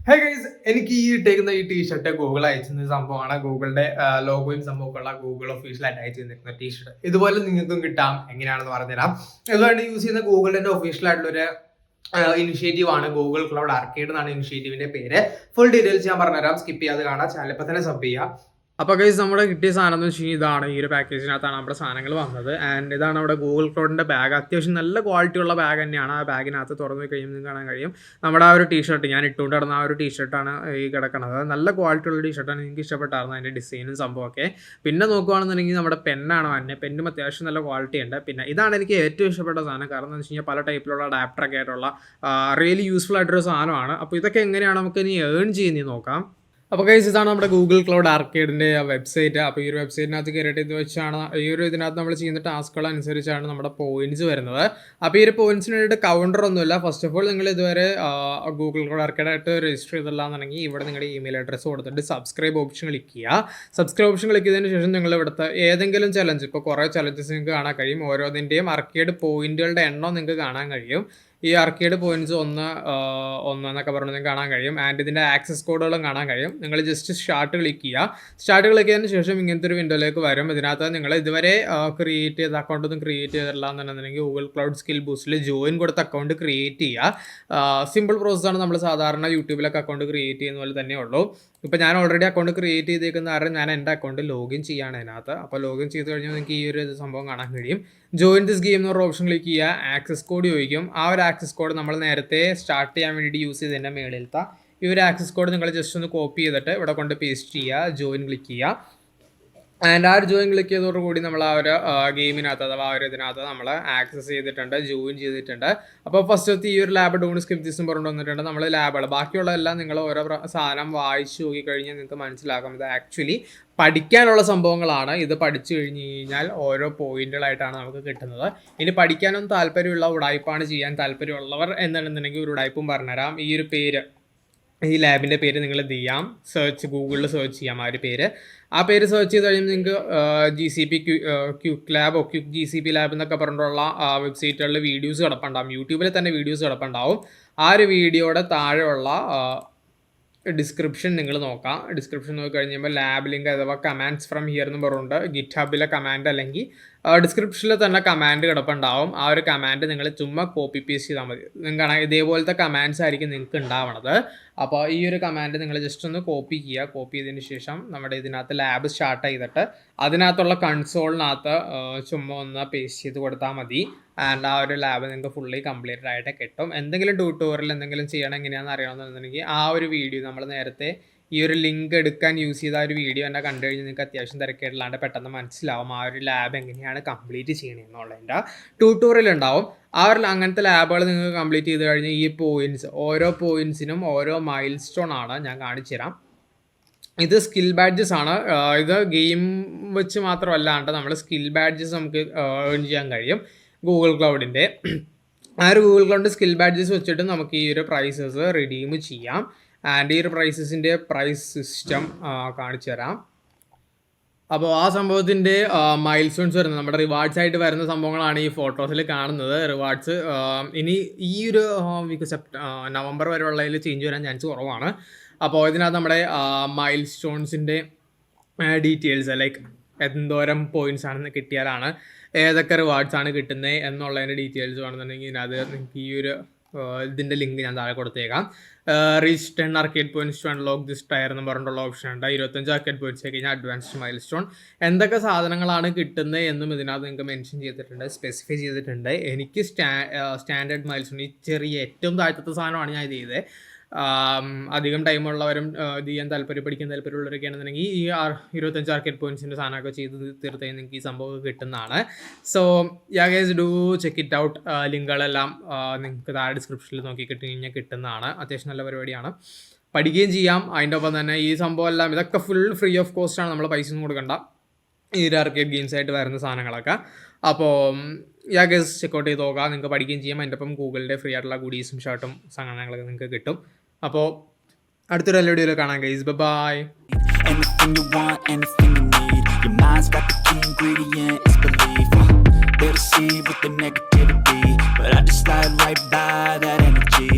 Hey guys, എനിക്ക് ഈ ഇട്ടേക്കുന്ന ഈ ടീഷർട്ട് ഗൂഗിൾ അയച്ചിരുന്ന സംഭവമാണ്. ഗൂഗിളിന്റെ ലോഗോയും സംഭവമൊക്കെയുള്ള ഗൂഗിൾ ഒഫീഷ്യലായിട്ട് അയച്ചു തന്നിരിക്കുന്ന ടീഷർട്ട്. ഇതുപോലെ നിങ്ങൾക്കും കിട്ടാം. എങ്ങനെയാണെന്ന് പറഞ്ഞുതരാം. ഇതുകൊണ്ട് യൂസ് ചെയ്യുന്ന ഗൂഗിളിന്റെ ഒഫീഷ്യൽ ആയിട്ടുള്ള ഒരു ഇനിഷ്യേറ്റീവ് ആണ് ഗൂഗിൾ ക്ലൗഡ് ആർക്കേഡ് എന്നാണ് ഇനിഷ്യേറ്റീവിന്റെ പേര്. ഫുൾ ഡീറ്റെയിൽസ് ഞാൻ പറഞ്ഞുതരാം. സ്കിപ്പ് ചെയ്യാതെ കാണാം. ചാനൽ ഇപ്പം തന്നെ സബ് ചെയ്യുക. അപ്പോൾ ഗൈസ്, നമ്മുടെ കിട്ടിയ സാധനം എന്ന് വെച്ച് കഴിഞ്ഞാൽ ഇതാണ്. ഈ ഒരു പാക്കേജിനകത്താണ് നമ്മുടെ സാധനങ്ങൾ വന്നത്. ആൻഡ് ഇതാണ് നമ്മുടെ ഗൂഗിൾ ക്ലൗഡിൻ്റെ ബാഗ്. അത്യാവശ്യം നല്ല ക്വാളിറ്റി ഉള്ള ബാഗ് തന്നെയാണ്. ആ ബാഗിനകത്ത് തുറന്നു കഴിയുമ്പോൾ നിങ്ങൾക്ക് കാണാൻ കഴിയും നമ്മുടെ ആ ഒരു ടീഷർട്ട്, ഞാൻ ഇട്ടുകൊണ്ട് നടന്ന ആ ഒരു ടീഷർട്ടാണ് ഈ കിടക്കുന്നത്. നല്ല ക്വാളിറ്റി ഉള്ള ടീഷർട്ടാണ്. എനിക്ക് ഇഷ്ടപ്പെട്ടായിരുന്നു അതിൻ്റെ ഡിസൈനും സംഭവമൊക്കെ. പിന്നെ നോക്കുകയാണെന്നുണ്ടെങ്കിൽ നമ്മുടെ പെന്നാണ് വന്നെ. പെന്നും അത്യാവശ്യം നല്ല ക്വാളിറ്റി ഉണ്ട്. പിന്നെ ഇതാണ് എനിക്ക് ഏറ്റവും ഇഷ്ടപ്പെട്ട സാധനം. കാരണം എന്ന് വെച്ച് കഴിഞ്ഞാൽ പല ടൈപ്പിലുള്ള അഡാപ്റ്ററൊക്കെ ആയിട്ടുള്ള റിയലി യൂസ്ഫുൾ ആയിട്ടൊരു സാധനമാണ്. അപ്പോൾ ഇതൊക്കെ എങ്ങനെയാണ് നമുക്ക് ഇനി ഏൺ ചെയ്യുന്നത് നോക്കാം. അപ്പോൾ ഗൈസ്, ഇതാണ് നമ്മുടെ ഗൂഗിൾ ക്ലൗഡ് ആർക്കേഡിൻ്റെ വെബ്സൈറ്റ്. അപ്പോൾ ഈ ഒരു വെബ്സൈറ്റിനകത്ത് കയറിയിട്ട് ഇത് വെച്ചാണ് ഇതിനകത്ത് നമ്മൾ ചെയ്യുന്ന ടാസ്കുകൾ അനുസരിച്ചാണ് നമ്മുടെ പോയിന്റ്സ് വരുന്നത്. അപ്പോൾ ഈ ഒരു പോയിന്റ്സിന് വേണ്ടിയിട്ട് കൗണ്ടർ ഒന്നുമില്ല. ഫസ്റ്റ് ഓഫ് ഓൾ നിങ്ങൾ ഇതുവരെ ഗൂഗിൾ ക്ലൗഡ് ആർക്കേഡായിട്ട് രജിസ്റ്റർ ചെയ്തില്ലാന്നുണ്ടെങ്കിൽ ഇവിടെ നിങ്ങളുടെ ഇമെയിൽ അഡ്രസ്സ് കൊടുത്തിട്ട് സബ്സ്ക്രൈബ് ഓപ്ഷൻ ക്ലിക്ക് ചെയ്യുക. സബ്സ്ക്രൈബ് ഓപ്ഷൻ ക്ലിക്ക് ചെയ്തതിന് ശേഷം നിങ്ങൾ ഇവിടുത്തെ ഏതെങ്കിലും ചലഞ്ച്, ഇപ്പോൾ കുറേ ചലഞ്ചസ് നിങ്ങൾക്ക് കാണാൻ കഴിയും. ഓരോന്നിൻ്റെയും ആർക്കേഡ് പോയിന്റുകളുടെ എണ്ണം നിങ്ങൾക്ക് കാണാൻ കഴിയും. ഈ ആർക്കേഡ് പോയിന്റ്സ് ഒന്ന് എന്നൊക്കെ പറഞ്ഞ് നിങ്ങൾക്ക് കാണാൻ കഴിയും. ആൻഡ് ഇതിൻ്റെ ആക്സസ് കോഡുകളും കാണാൻ കഴിയും. നിങ്ങൾ ജസ്റ്റ് സ്റ്റാർട്ട് ക്ലിക്ക് ചെയ്യുക. സ്റ്റാർട്ട് ക്ലിക്ക് ചെയ്തതിന് ശേഷം ഇങ്ങനത്തെ ഒരു വിൻഡോയിലേക്ക് വരും. ഇതിനകത്ത് നിങ്ങൾ ഇതുവരെ ക്രിയേറ്റ് ചെയ്ത അക്കൗണ്ടൊന്നും ക്രിയേറ്റ് ചെയ്തിട്ടില്ല എന്നുണ്ടെന്നുണ്ടെങ്കിൽ ഗൂഗിൾ ക്ലൗഡ് സ്കിൽ ബൂസ്റ്റിൽ ജോയിൻ കൊടുത്ത അക്കൗണ്ട് ക്രിയേറ്റ് ചെയ്യുക. സിമ്പിൾ പ്രോസസ്സാണ്. നമ്മൾ സാധാരണ യൂട്യൂബിലൊക്കെ അക്കൗണ്ട് ക്രിയേറ്റ് ചെയ്യുന്ന പോലെ തന്നെ ഉള്ളൂ. ഇപ്പോൾ ഞാൻ ഓൾറെഡി അക്കൗണ്ട് ക്രിയേറ്റ് ചെയ്തേക്കുന്ന കാരണം ഞാൻ എൻ്റെ അക്കൗണ്ട് ലോഗിൻ ചെയ്യുകയാണ് അതിനകത്ത്. അപ്പോൾ ലോഗിൻ ചെയ്ത് കഴിഞ്ഞാൽ നിങ്ങൾക്ക് ഈ ഒരു സംഭവം കാണാൻ കഴിയും. ജോയിൻ ദിസ് ഗെയിം എന്നൊരു ഓപ്ഷൻ ക്ലിക്ക് ചെയ്യുക. ആക്സസ് കോഡ് ചോദിക്കും. ആ ഒരു ആക്സസ് കോഡ് നമ്മൾ നേരത്തെ സ്റ്റാർട്ട് ചെയ്യാൻ വേണ്ടിയിട്ട് യൂസ് ചെയ്തതിൻ്റെ മേളിലത്തെ ഈ ഒരു ആക്സസ് കോഡ് നിങ്ങൾ ജസ്റ്റ് ഒന്ന് കോപ്പി ചെയ്തിട്ട് ഇവിടെ കൊണ്ട് പേസ്റ്റ് ചെയ്യുക. ജോയിൻ ക്ലിക്ക് ചെയ്യുക. ആൻഡ് ആ ഒരു ജോയിൻ ക്ലിക്ക് ചെയ്തതോടുകൂടി നമ്മൾ ആ ഒരു ഗെയിമിനകത്ത് അഥവാ ആ ഒരു ഇതിനകത്ത് നമ്മൾ ആക്സസ് ചെയ്തിട്ടുണ്ട്, ജോയിൻ ചെയ്തിട്ടുണ്ട്. അപ്പോൾ ഫസ്റ്റത്തെ ഈ ഒരു ലാബ് ഡോൺ സ്കിപ്പ് ദിസും പറഞ്ഞു വന്നിട്ടുണ്ട്. നമ്മൾ ലാബുകൾ ബാക്കിയുള്ളതെല്ലാം നിങ്ങൾ ഓരോ സാധനം വായിച്ചു നോക്കിക്കഴിഞ്ഞാൽ നിങ്ങൾക്ക് മനസ്സിലാക്കാം ഇത് ആക്ച്വലി പഠിക്കാനുള്ള സംഭവങ്ങളാണ്. ഇത് പഠിച്ചു കഴിഞ്ഞ് കഴിഞ്ഞാൽ ഓരോ പോയിന്റുകളായിട്ടാണ് നമുക്ക് കിട്ടുന്നത്. ഇനി പഠിക്കാനൊന്നും താല്പര്യമുള്ള ഉടായ്പാണ് ചെയ്യാൻ താല്പര്യമുള്ളവർ എന്താണെന്നുണ്ടെങ്കിൽ ഒരു ഉടായ്പും പറഞ്ഞുതരാം. ഈ ഒരു പേര്, ഈ ലാബിൻ്റെ പേര് നിങ്ങൾ എന്ത് ചെയ്യാം, ഗൂഗിളിൽ സെർച്ച് ചെയ്യാം. ആ ഒരു പേര് സെർച്ച് ചെയ്ത് കഴിയുമ്പോൾ നിങ്ങൾക്ക് GCP ക്യുക്ക് ലാബോ ക്യുക്ക് GCP ലാബ് എന്നൊക്കെ പറഞ്ഞിട്ടുള്ള വെബ്സൈറ്റുകളിൽ വീഡിയോസ് കിടപ്പുണ്ടാവും. യൂട്യൂബിൽ തന്നെ വീഡിയോസ് കിടപ്പുണ്ടാവും. ആ ഒരു വീഡിയോയുടെ താഴെയുള്ള ഡിസ്ക്രിപ്ഷൻ നിങ്ങൾ നോക്കാം. ഡിസ്ക്രിപ്ഷൻ നോക്കി കഴിയുമ്പോൾ ലാബ് ലിങ്ക് അഥവാ കമാൻഡ്സ് ഫ്രം ഹിയർ എന്ന് പറഞ്ഞുകൊണ്ട് ഗിറ്റ് ഹബിലെ കമാൻഡ് അല്ലെങ്കിൽ ഡിസ്ക്രിപ്ഷനിൽ തന്നെ കമാൻഡ് കിടപ്പുണ്ടാവും. ആ ഒരു കമാൻഡ് നിങ്ങൾ ചുമ്മാ കോപ്പി പേസ്റ്റ് ചെയ്താൽ മതി. നിങ്ങൾക്ക് ഇതേപോലത്തെ കമാൻഡ്സ് ആയിരിക്കും നിങ്ങൾക്ക് ഉണ്ടാവണത്. അപ്പോൾ ഈ ഒരു കമാൻഡ് നിങ്ങൾ ജസ്റ്റ് ഒന്ന് കോപ്പി ചെയ്യുക. കോപ്പി ചെയ്തതിന് ശേഷം നമ്മുടെ ഇതിനകത്ത് ലാബ് സ്റ്റാർട്ട് ചെയ്തിട്ട് അതിനകത്തുള്ള കൺസോളിനകത്ത് ചുമ്മാ ഒന്ന് പേസ്റ്റ് ചെയ്ത് കൊടുത്താൽ മതി. ആൻഡ് ആ ഒരു ലാബ് നിങ്ങൾക്ക് ഫുള്ളി കംപ്ലീറ്റഡ് ആയിട്ട് കിട്ടും. എന്തെങ്കിലും ട്യൂട്ടോറിയൽ എന്തെങ്കിലും ചെയ്യണം എങ്ങനെയാണെന്ന് അറിയണമെന്നുണ്ടെങ്കിൽ ആ ഒരു വീഡിയോ നമ്മൾ നേരത്തെ ഈ ഒരു ലിങ്ക് എടുക്കാൻ യൂസ് ചെയ്ത ആ ഒരു വീഡിയോ തന്നെ കണ്ടു കഴിഞ്ഞാൽ നിങ്ങൾക്ക് അത്യാവശ്യം തിരക്കേടില്ലാണ്ട് പെട്ടെന്ന് മനസ്സിലാവും ആ ഒരു ലാബ് എങ്ങനെയാണ് കംപ്ലീറ്റ് ചെയ്യണമെന്നുള്ളതിൻ്റെ ട്യൂട്ടോറിയൽ ഉണ്ടാവും. ആ ഒരു അങ്ങനത്തെ ലാബുകൾ നിങ്ങൾക്ക് കംപ്ലീറ്റ് ചെയ്ത് കഴിഞ്ഞാൽ ഈ പോയിൻറ്റ്സ്, ഓരോ പോയിൻറ്റ്സിനും ഓരോ മൈൽ സ്റ്റോൺ ആണ്. ഞാൻ കാണിച്ചു തരാം. ഇത് സ്കിൽ ബാഡ്ജസ് ആണ്. ഇത് ഗെയിം വെച്ച് മാത്രമല്ലാണ്ട് നമ്മൾ സ്കിൽ ബാഡ്ജസ് നമുക്ക് ഏൺ ചെയ്യാൻ കഴിയും ഗൂഗിൾ ക്ലൗഡിൻ്റെ. ആ ഒരു ഗൂഗിൾ ക്ലൗഡിൻ്റെ സ്കിൽ ബാഡ്ജസ് വെച്ചിട്ട് നമുക്ക് ഈ ഒരു പ്രൈസസ് റിഡീം ചെയ്യാം. ആൻഡ് ഈ ഒരു പ്രൈസസിൻ്റെ പ്രൈസ് സിസ്റ്റം കാണിച്ചു തരാം. അപ്പോൾ ആ സംഭവത്തിൻ്റെ മൈൽ സ്റ്റോൺസ് വരുന്നത് നമ്മുടെ റിവാർഡ്സ് ആയിട്ട് വരുന്ന സംഭവങ്ങളാണ് ഈ ഫോട്ടോസിൽ കാണുന്നത്. റിവാർഡ്സ് ഇനി ഈ ഒരു നവംബർ വരെയുള്ളതിൽ ചേഞ്ച് വരാൻ ചാൻസ് കുറവാണ്. അപ്പോൾ ഇതിനകത്ത് നമ്മുടെ മൈൽ സ്റ്റോൺസിൻ്റെ ഡീറ്റെയിൽസ് ലൈക്ക് എന്തോരം പോയിൻറ്റ്സ് ആണെന്ന് കിട്ടിയാലാണ് ഏതൊക്കെ റിവാർഡ്സ് ആണ് കിട്ടുന്നത് എന്നുള്ളതിൻ്റെ ഡീറ്റെയിൽസ് വേണമെന്നുണ്ടെങ്കിൽ ഇതിനകത്ത് നിങ്ങൾക്ക് ഈ ഒരു ഇതിൻ്റെ ലിങ്ക് ഞാൻ താഴെ കൊടുത്തേക്കാം. Reach 10 arcade points to unlock this tier എന്ന് പറഞ്ഞിട്ടുള്ള ഓപ്ഷൻ ഉണ്ട്. 25 ആർക്കേഡ് പോയിന്റ്സ് കഴിഞ്ഞാൽ അഡ്വാൻസ്ഡ് മൈൽ സ്റ്റോൺ. എന്തൊക്കെ സാധനങ്ങളാണ് കിട്ടുന്നത് എന്നും ഇതിനകത്ത് നിങ്ങൾക്ക് മെൻഷൻ ചെയ്തിട്ടുണ്ട്, സ്പെസിഫൈ ചെയ്തിട്ടുണ്ട്. എനിക്ക് സ്റ്റാൻഡേർഡ് മൈൽ സ്റ്റോൺ, ഈ ചെറിയ ഏറ്റവും താഴത്തെ സാധനമാണ് ഞാൻ ഇത് ചെയ്തത്. അധികം ടൈമുള്ളവരും ഇത് ചെയ്യാൻ പഠിക്കാൻ താല്പര്യമുള്ളവരൊക്കെ ആണെന്നുണ്ടെങ്കിൽ ഈ 25 ആർക്കേഡ് പോയിന്റ്സിൻ്റെ സാധനമൊക്കെ ചെയ്ത് തീർത്താൽ നിങ്ങൾക്ക് ഈ സംഭവം കിട്ടുന്നതാണ്. So guys do check it out. ലിങ്കുകളെല്ലാം നിങ്ങൾക്ക് താഴെ ഡിസ്ക്രിപ്ഷനിൽ നോക്കി കഴിഞ്ഞാൽ കിട്ടുന്നതാണ്. അത്യാവശ്യം നല്ല പരിപാടിയാണ്, പഠിക്കുകയും ചെയ്യാം. അതിൻ്റെ ഒപ്പം തന്നെ ഈ സംഭവം എല്ലാം ഇതൊക്കെ ഫുൾ ഫ്രീ ഓഫ് കോസ്റ്റ് ആണ്. നമ്മൾ പൈസ ഒന്നും കൊടുക്കണ്ട ഈ ഒരു ആർക്കേഡ് ഗെയിംസ് ആയിട്ട് വരുന്ന സാധനങ്ങളൊക്കെ. അപ്പോൾ ഗൈസ് ചെക്കൗട്ട് ചെയ്ത് നോക്കാം. നിങ്ങൾക്ക് പഠിക്കുകയും ചെയ്യാം. അതിൻ്റെ ഒപ്പം ഗൂഗിളിൻ്റെ ഫ്രീ ആയിട്ടുള്ള ഗുഡീസും ഷർട്ടും സാധനങ്ങളൊക്കെ നിങ്ങൾക്ക് കിട്ടും. അപ്പോൾ അടുത്തൊരു എല്ലാ വീഡിയോയിൽ കാണാം guys. Bye. Anything you want, anything you need. Your mind's got the key ingredient, it's belief. They'll see with the negativity, but I just slide right by that energy.